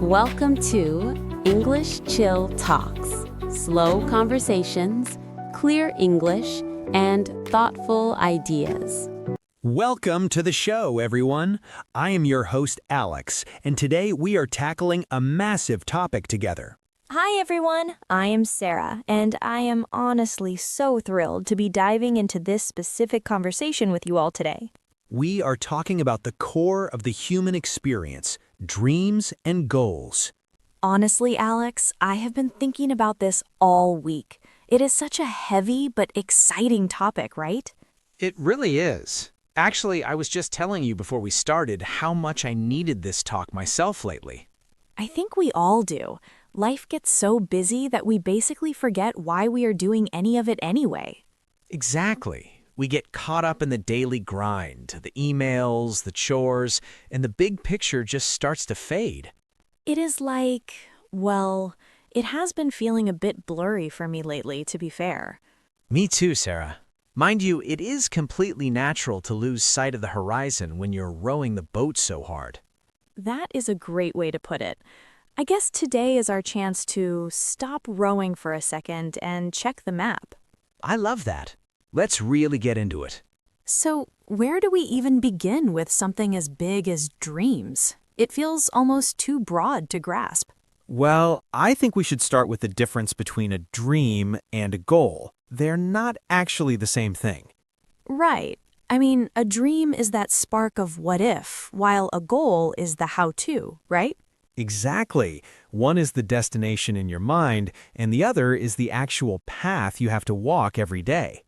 Welcome to English Chill Talks. Slow conversations, clear English, and thoughtful ideas. Welcome to the show, everyone. I am your host, Alex, and today we are tackling a massive topic together. Hi everyone, I am Sarah, and I am honestly so thrilled to be diving into this specific conversation with you all today. We are talking about the core of the human experience, dreams and goals. Honestly, Alex, I have been thinking about this all week. It is such a heavy but exciting topic, right? It really is. Actually, I was just telling you before we started how much I needed this talk myself lately. I think we all do. Life gets so busy that we basically forget why we are doing any of it anyway. Exactly. We get caught up in the daily grind, the emails, the chores, and the big picture just starts to fade. It is like, well, it has been feeling a bit blurry for me lately, to be fair. Me too, Sarah. Mind you, it is completely natural to lose sight of the horizon when you're rowing the boat so hard. That is a great way to put it. I guess today is our chance to stop rowing for a second and check the map. I love that. Let's really get into it. So, where do we even begin with something as big as dreams? It feels almost too broad to grasp. Well, I think we should start with the difference between a dream and a goal. They're not actually the same thing. Right. I mean, a dream is that spark of what if, while a goal is the how-to, right? Exactly. One is the destination in your mind, and the other is the actual path you have to walk every day.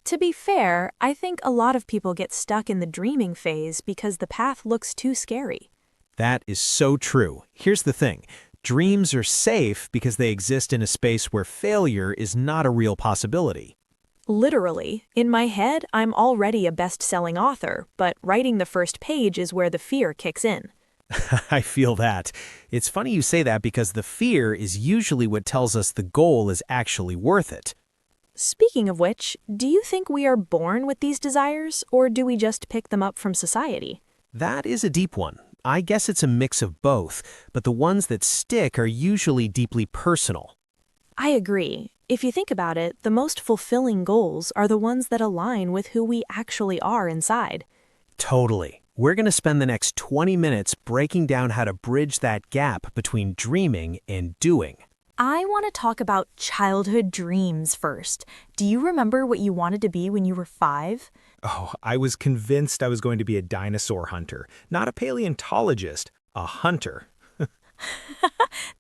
To be fair, I think a lot of people get stuck in the dreaming phase because the path looks too scary. That is so true. Here's the thing. Dreams are safe because they exist in a space where failure is not a real possibility. Literally, in my head, I'm already a best-selling author, but writing the first page is where the fear kicks in. I feel that. It's funny you say that because the fear is usually what tells us the goal is actually worth it. Speaking of which, do you think we are born with these desires, or do we just pick them up from society? That is a deep one. I guess it's a mix of both, but the ones that stick are usually deeply personal. I agree. If you think about it, the most fulfilling goals are the ones that align with who we actually are inside. Totally. We're going to spend the next 20 minutes breaking down how to bridge that gap between dreaming and doing. I want to talk about childhood dreams first. Do you remember what you wanted to be when you were 5? Oh, I was convinced I was going to be a dinosaur hunter, not a paleontologist, a hunter.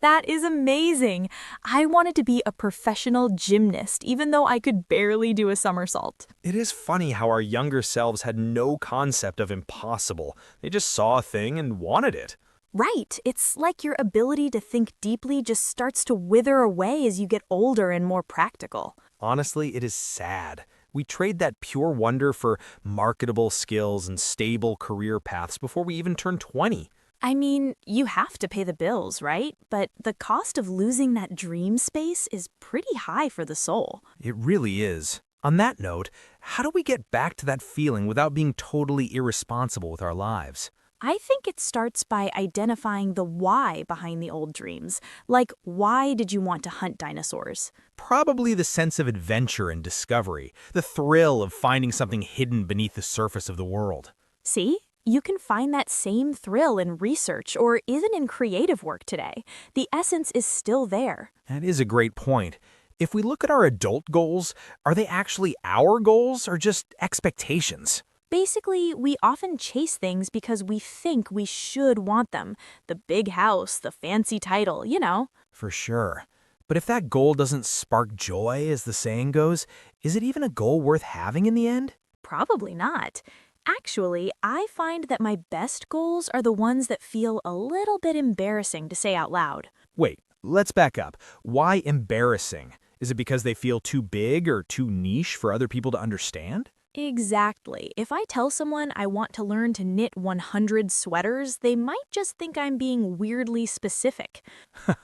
That is amazing. I wanted to be a professional gymnast, even though I could barely do a somersault. It is funny how our younger selves had no concept of impossible. They just saw a thing and wanted it. Right. It's like your ability to think deeply just starts to wither away as you get older and more practical. Honestly, it is sad. We trade that pure wonder for marketable skills and stable career paths before we even turn 20. I mean, you have to pay the bills, right? But the cost of losing that dream space is pretty high for the soul. It really is. On that note, how do we get back to that feeling without being totally irresponsible with our lives? I think it starts by identifying the why behind the old dreams. Like, why did you want to hunt dinosaurs? Probably the sense of adventure and discovery, the thrill of finding something hidden beneath the surface of the world. See? You can find that same thrill in research or even in creative work today. The essence is still there. That is a great point. If we look at our adult goals, are they actually our goals or just expectations? Basically, we often chase things because we think we should want them. The big house, the fancy title, you know. For sure. But if that goal doesn't spark joy, as the saying goes, is it even a goal worth having in the end? Probably not. Actually, I find that my best goals are the ones that feel a little bit embarrassing to say out loud. Wait, let's back up. Why embarrassing? Is it because they feel too big or too niche for other people to understand? Exactly. If I tell someone I want to learn to knit 100 sweaters, they might just think I'm being weirdly specific.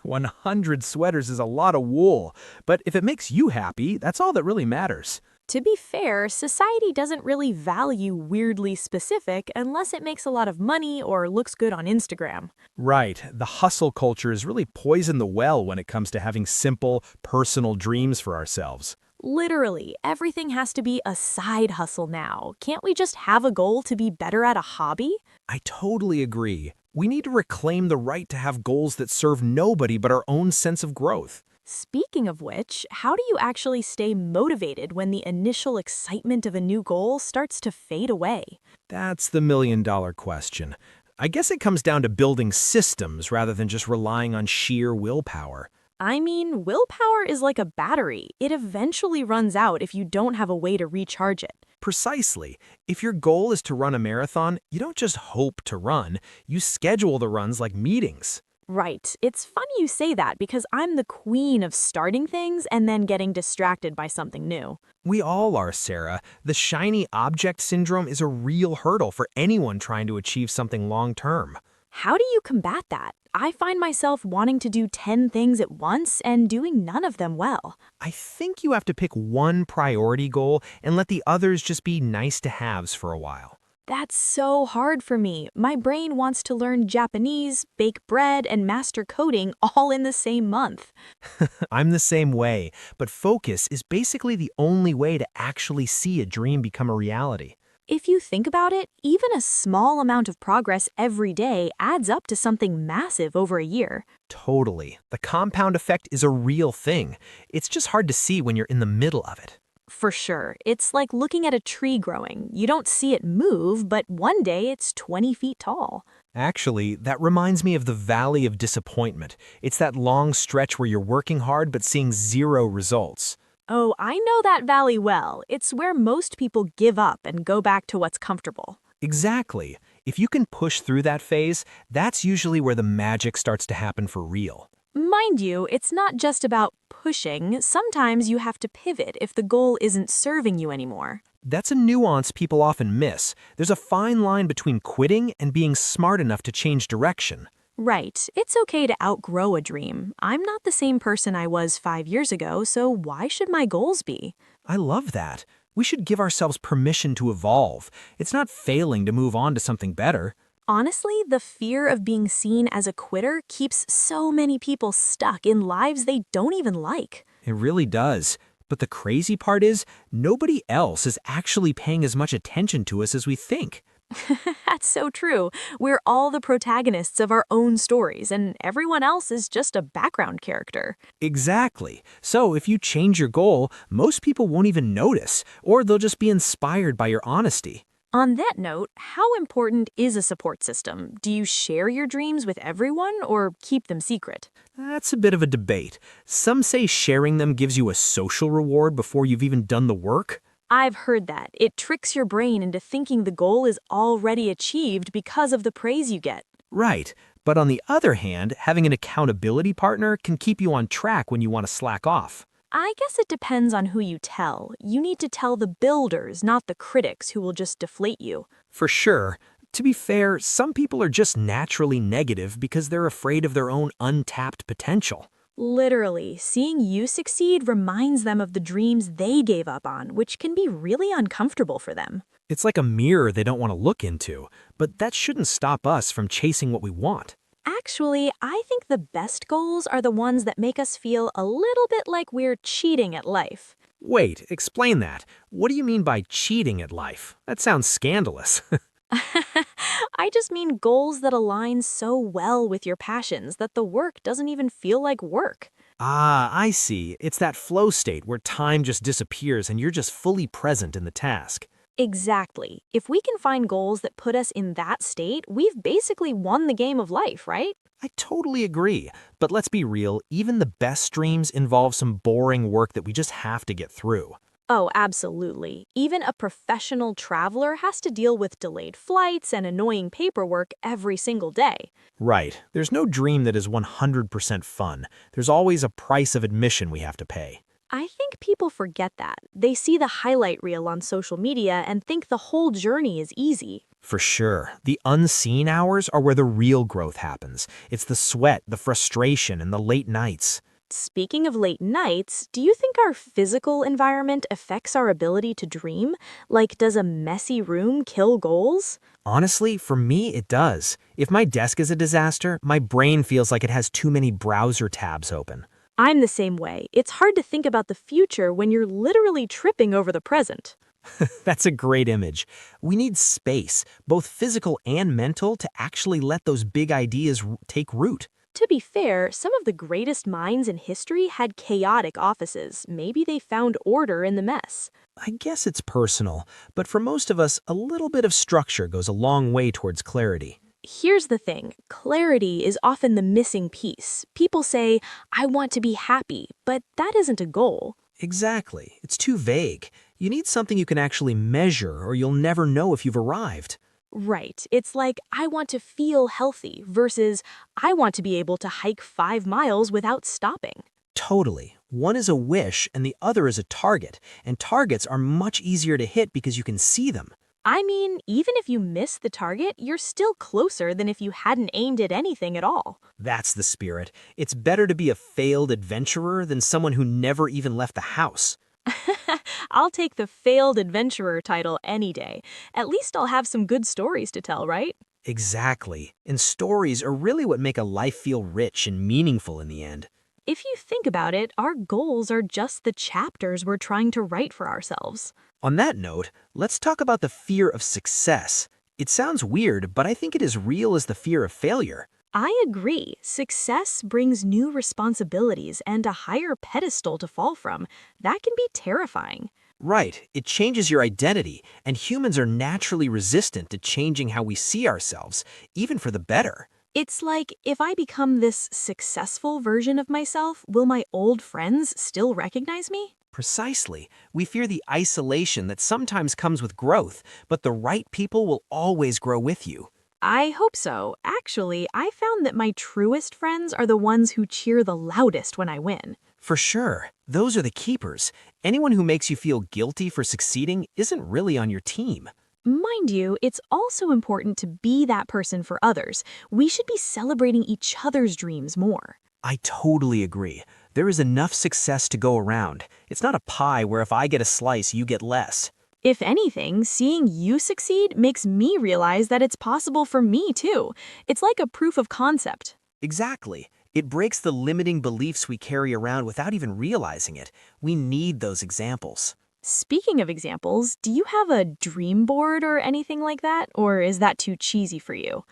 100 sweaters is a lot of wool, but if it makes you happy, that's all that really matters. To be fair, society doesn't really value weirdly specific unless it makes a lot of money or looks good on Instagram. Right, the hustle culture has really poisoned the well when it comes to having simple, personal dreams for ourselves. Literally, everything has to be a side hustle now. Can't we just have a goal to be better at a hobby? I totally agree. We need to reclaim the right to have goals that serve nobody but our own sense of growth. Speaking of which, how do you actually stay motivated when the initial excitement of a new goal starts to fade away? That's the million-dollar question. I guess it comes down to building systems rather than just relying on sheer willpower. I mean, willpower is like a battery. It eventually runs out if you don't have a way to recharge it. Precisely. If your goal is to run a marathon, you don't just hope to run, you schedule the runs like meetings. Right. It's funny you say that because I'm the queen of starting things and then getting distracted by something new. We all are, Sarah. The shiny object syndrome is a real hurdle for anyone trying to achieve something long-term. How do you combat that? I find myself wanting to do 10 things at once and doing none of them well. I think you have to pick one priority goal and let the others just be nice-to-haves for a while. That's so hard for me. My brain wants to learn Japanese, bake bread, and master coding all in the same month. I'm the same way, but focus is basically the only way to actually see a dream become a reality. If you think about it, even a small amount of progress every day adds up to something massive over a year. Totally. The compound effect is a real thing. It's just hard to see when you're in the middle of it. For sure. It's like looking at a tree growing. You don't see it move, but one day it's 20 feet tall. Actually, that reminds me of the valley of disappointment. It's that long stretch where you're working hard but seeing zero results. Oh, I know that valley well. It's where most people give up and go back to what's comfortable. Exactly. If you can push through that phase, that's usually where the magic starts to happen for real. Mind you, it's not just about pushing. Sometimes you have to pivot if the goal isn't serving you anymore. That's a nuance people often miss. There's a fine line between quitting and being smart enough to change direction. Right. It's okay to outgrow a dream. I'm not the same person I was 5 years ago, so why should my goals be? I love that. We should give ourselves permission to evolve. It's not failing to move on to something better. Honestly, the fear of being seen as a quitter keeps so many people stuck in lives they don't even like. It really does. But the crazy part is, nobody else is actually paying as much attention to us as we think. That's so true. We're all the protagonists of our own stories, and everyone else is just a background character. Exactly. So if you change your goal, most people won't even notice, or they'll just be inspired by your honesty. On that note, how important is a support system? Do you share your dreams with everyone or keep them secret? That's a bit of a debate. Some say sharing them gives you a social reward before you've even done the work. I've heard that. It tricks your brain into thinking the goal is already achieved because of the praise you get. Right. But on the other hand, having an accountability partner can keep you on track when you want to slack off. I guess it depends on who you tell. You need to tell the builders, not the critics who will just deflate you. For sure. To be fair, some people are just naturally negative because they're afraid of their own untapped potential. Literally, seeing you succeed reminds them of the dreams they gave up on, which can be really uncomfortable for them. It's like a mirror they don't want to look into, but that shouldn't stop us from chasing what we want. Actually, I think the best goals are the ones that make us feel a little bit like we're cheating at life. Wait, explain that. What do you mean by cheating at life? That sounds scandalous. I just mean goals that align so well with your passions that the work doesn't even feel like work. Ah, I see. It's that flow state where time just disappears and you're just fully present in the task. Exactly. If we can find goals that put us in that state, we've basically won the game of life, right? I totally agree. But let's be real, even the best dreams involve some boring work that we just have to get through. Oh, absolutely. Even a professional traveler has to deal with delayed flights and annoying paperwork every single day. Right. There's no dream that is 100% fun. There's always a price of admission we have to pay. I think people forget that. They see the highlight reel on social media and think the whole journey is easy. For sure. The unseen hours are where the real growth happens. It's the sweat, the frustration, and the late nights. Speaking of late nights, do you think our physical environment affects our ability to dream? Like, does a messy room kill goals? Honestly, for me, it does. If my desk is a disaster, my brain feels like it has too many browser tabs open. I'm the same way. It's hard to think about the future when you're literally tripping over the present. That's a great image. We need space, both physical and mental, to actually let those big ideas take root. To be fair, some of the greatest minds in history had chaotic offices. Maybe they found order in the mess. I guess it's personal, but for most of us, a little bit of structure goes a long way towards clarity. Here's the thing, clarity is often the missing piece. People say, I want to be happy, but that isn't a goal. Exactly. It's too vague. You need something you can actually measure, or you'll never know if you've arrived. Right. It's like, I want to feel healthy versus I want to be able to hike 5 miles without stopping. Totally. One is a wish and the other is a target, and targets are much easier to hit because you can see them. I mean, even if you miss the target, you're still closer than if you hadn't aimed at anything at all. That's the spirit. It's better to be a failed adventurer than someone who never even left the house. I'll take the failed adventurer title any day. At least I'll have some good stories to tell, right? Exactly. And stories are really what make a life feel rich and meaningful in the end. If you think about it, our goals are just the chapters we're trying to write for ourselves. On that note, let's talk about the fear of success. It sounds weird, but I think it is real as the fear of failure. I agree. Success brings new responsibilities and a higher pedestal to fall from. That can be terrifying. Right, it changes your identity, and humans are naturally resistant to changing how we see ourselves, even for the better. It's like, if I become this successful version of myself, will my old friends still recognize me? Precisely. We fear the isolation that sometimes comes with growth, but the right people will always grow with you. I hope so. Actually, I found that my truest friends are the ones who cheer the loudest when I win. For sure. Those are the keepers. Anyone who makes you feel guilty for succeeding isn't really on your team. Mind you, it's also important to be that person for others. We should be celebrating each other's dreams more. I totally agree. There is enough success to go around. It's not a pie where if I get a slice, you get less. If anything, seeing you succeed makes me realize that it's possible for me too. It's like a proof of concept. Exactly. It breaks the limiting beliefs we carry around without even realizing it. We need those examples. Speaking of examples, do you have a dream board or anything like that? Or is that too cheesy for you?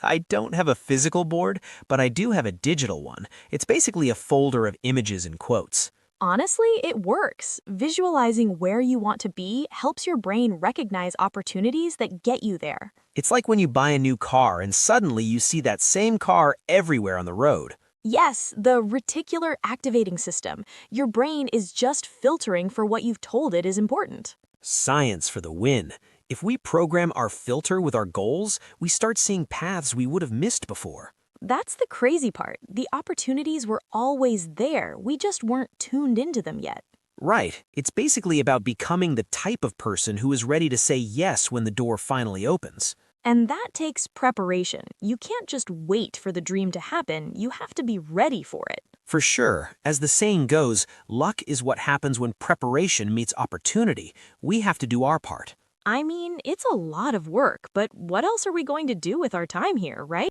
I don't have a physical board, but I do have a digital one. It's basically a folder of images and quotes. Honestly, it works. Visualizing where you want to be helps your brain recognize opportunities that get you there. It's like when you buy a new car and suddenly you see that same car everywhere on the road. Yes, the reticular activating system. Your brain is just filtering for what you've told it is important. Science for the win. If we program our filter with our goals, we start seeing paths we would have missed before. That's the crazy part. The opportunities were always there. We just weren't tuned into them yet. Right. It's basically about becoming the type of person who is ready to say yes when the door finally opens. And that takes preparation. You can't just wait for the dream to happen. You have to be ready for it. For sure. As the saying goes, luck is what happens when preparation meets opportunity. We have to do our part. I mean, it's a lot of work, but what else are we going to do with our time here, right?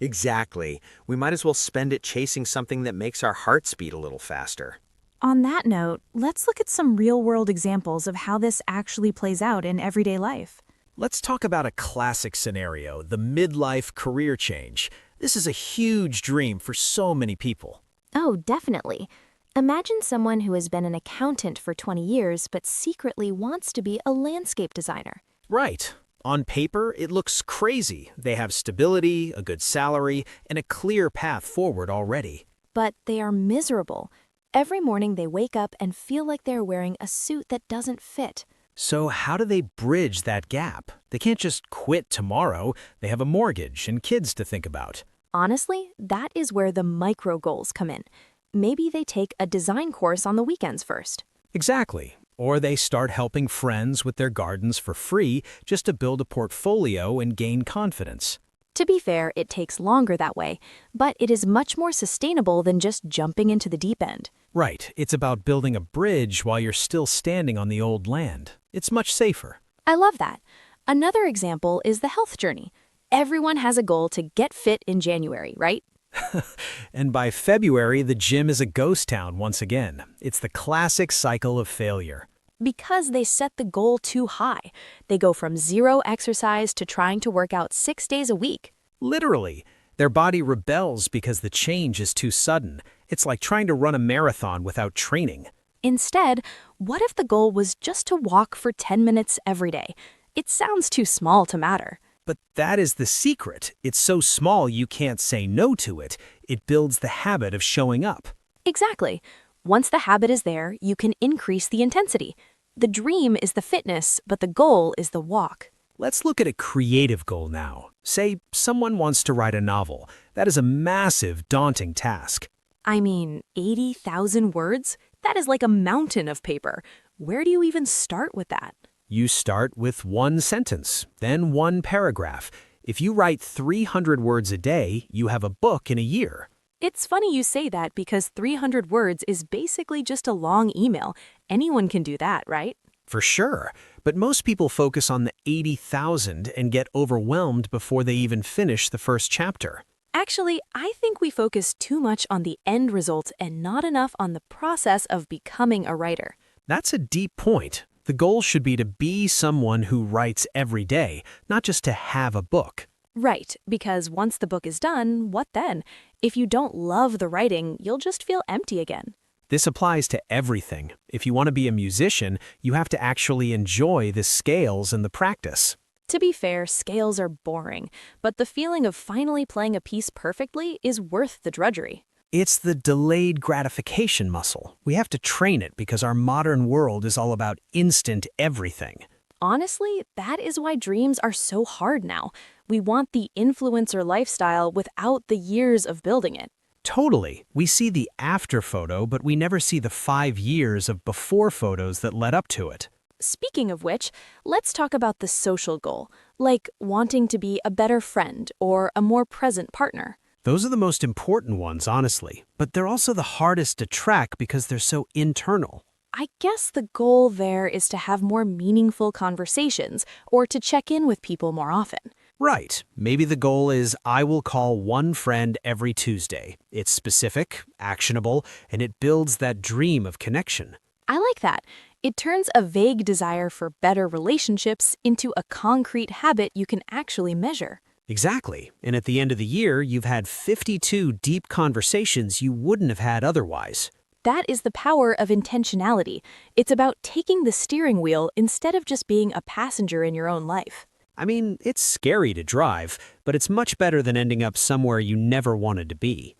Exactly. We might as well spend it chasing something that makes our hearts beat a little faster. On that note, let's look at some real-world examples of how this actually plays out in everyday life. Let's talk about a classic scenario, the midlife career change. This is a huge dream for so many people. Oh, definitely. Imagine someone who has been an accountant for 20 years but secretly wants to be a landscape designer. Right. On paper, it looks crazy. They have stability, a good salary, and a clear path forward already. But they are miserable. Every morning they wake up and feel like they're wearing a suit that doesn't fit. So how do they bridge that gap? They can't just quit tomorrow. They have a mortgage and kids to think about. Honestly, that is where the micro goals come in. Maybe they take a design course on the weekends first. Exactly. Or they start helping friends with their gardens for free just to build a portfolio and gain confidence. To be fair, it takes longer that way, but it is much more sustainable than just jumping into the deep end. Right, it's about building a bridge while you're still standing on the old land. It's much safer. I love that. Another example is the health journey. Everyone has a goal to get fit in January, right? And by February, the gym is a ghost town once again. It's the classic cycle of failure. Because they set the goal too high. They go from zero exercise to trying to work out 6 days a week. Literally, their body rebels because the change is too sudden. It's like trying to run a marathon without training. Instead, what if the goal was just to walk for 10 minutes every day? It sounds too small to matter. But that is the secret. It's so small you can't say no to it. It builds the habit of showing up. Exactly. Once the habit is there, you can increase the intensity. The dream is the fitness, but the goal is the walk. Let's look at a creative goal now. Say someone wants to write a novel. That is a massive, daunting task. I mean, 80,000 words? That is like a mountain of paper. Where do you even start with that? You start with one sentence, then one paragraph. If you write 300 words a day, you have a book in a year. It's funny you say that because 300 words is basically just a long email. Anyone can do that, right? For sure, but most people focus on the 80,000 and get overwhelmed before they even finish the first chapter. Actually, I think we focus too much on the end result and not enough on the process of becoming a writer. That's a deep point. The goal should be to be someone who writes every day, not just to have a book. Right, because once the book is done, what then? If you don't love the writing, you'll just feel empty again. This applies to everything. If you want to be a musician, you have to actually enjoy the scales and the practice. To be fair, scales are boring, but the feeling of finally playing a piece perfectly is worth the drudgery. It's the delayed gratification muscle. We have to train it because our modern world is all about instant everything. Honestly, that is why dreams are so hard now. We want the influencer lifestyle without the years of building it. Totally. We see the after photo, but we never see the 5 years of before photos that led up to it. Speaking of which, let's talk about the social goal, like wanting to be a better friend or a more present partner. Those are the most important ones, honestly, but they're also the hardest to track because they're so internal. I guess the goal there is to have more meaningful conversations or to check in with people more often. Right. Maybe the goal is I will call one friend every Tuesday. It's specific, actionable, and it builds that dream of connection. I like that. It turns a vague desire for better relationships into a concrete habit you can actually measure. Exactly. And at the end of the year, you've had 52 deep conversations you wouldn't have had otherwise. That is the power of intentionality. It's about taking the steering wheel instead of just being a passenger in your own life. I mean, it's scary to drive, but it's much better than ending up somewhere you never wanted to be.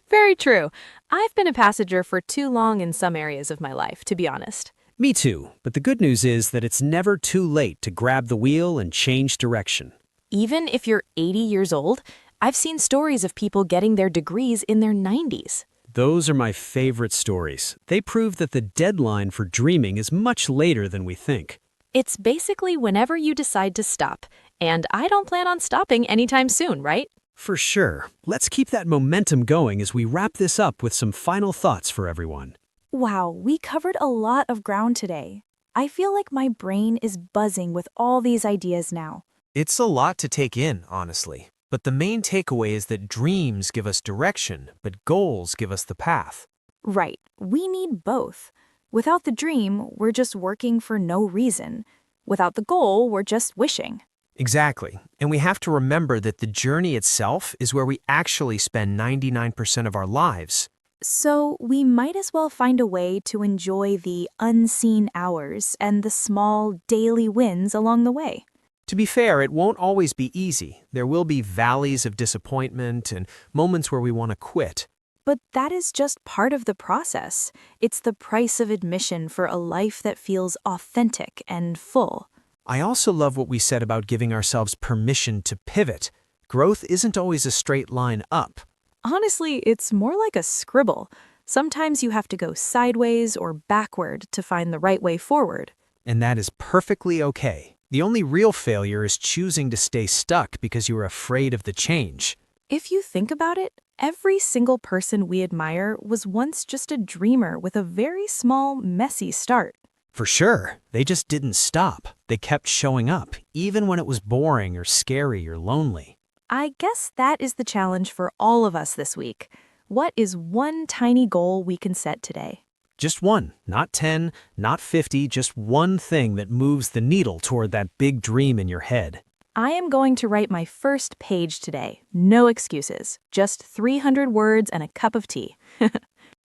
Very true. I've been a passenger for too long in some areas of my life, to be honest. Me too, but the good news is that it's never too late to grab the wheel and change direction. Even if you're 80 years old, I've seen stories of people getting their degrees in their 90s. Those are my favorite stories. They prove that the deadline for dreaming is much later than we think. It's basically whenever you decide to stop, and I don't plan on stopping anytime soon, right? For sure. Let's keep that momentum going as we wrap this up with some final thoughts for everyone. Wow, we covered a lot of ground today. I feel like my brain is buzzing with all these ideas now. It's a lot to take in, honestly. But the main takeaway is that dreams give us direction, but goals give us the path. Right, we need both. Without the dream, we're just working for no reason. Without the goal, we're just wishing. Exactly. And we have to remember that the journey itself is where we actually spend 99% of our lives. So we might as well find a way to enjoy the unseen hours and the small daily wins along the way. To be fair, it won't always be easy. There will be valleys of disappointment and moments where we want to quit. But that is just part of the process. It's the price of admission for a life that feels authentic and full. I also love what we said about giving ourselves permission to pivot. Growth isn't always a straight line up. Honestly, it's more like a scribble. Sometimes you have to go sideways or backward to find the right way forward. And that is perfectly okay. The only real failure is choosing to stay stuck because you are afraid of the change. If you think about it, every single person we admire was once just a dreamer with a very small, messy start. For sure, they just didn't stop. They kept showing up, even when it was boring or scary or lonely. I guess that is the challenge for all of us this week. What is one tiny goal we can set today? Just one, not 10, not 50, just one thing that moves the needle toward that big dream in your head. I am going to write my first page today. No excuses. Just 300 words and a cup of tea.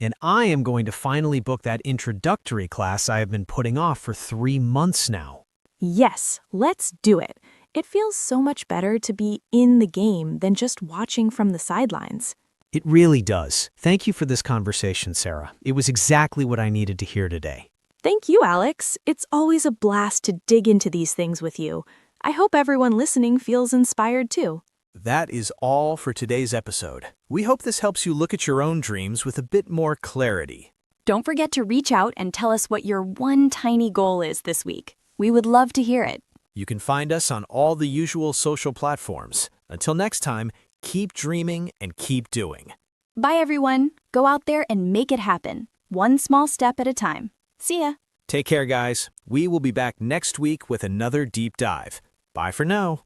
And I am going to finally book that introductory class I have been putting off for 3 months now. Yes, let's do it. It feels so much better to be in the game than just watching from the sidelines. It really does. Thank you for this conversation, Sarah. It was exactly what I needed to hear today. Thank you, Alex. It's always a blast to dig into these things with you. I hope everyone listening feels inspired too. That is all for today's episode. We hope this helps you look at your own dreams with a bit more clarity. Don't forget to reach out and tell us what your one tiny goal is this week. We would love to hear it. You can find us on all the usual social platforms. Until next time, keep dreaming and keep doing. Bye, everyone. Go out there and make it happen. One small step at a time. See ya. Take care, guys. We will be back next week with another deep dive. Bye for now.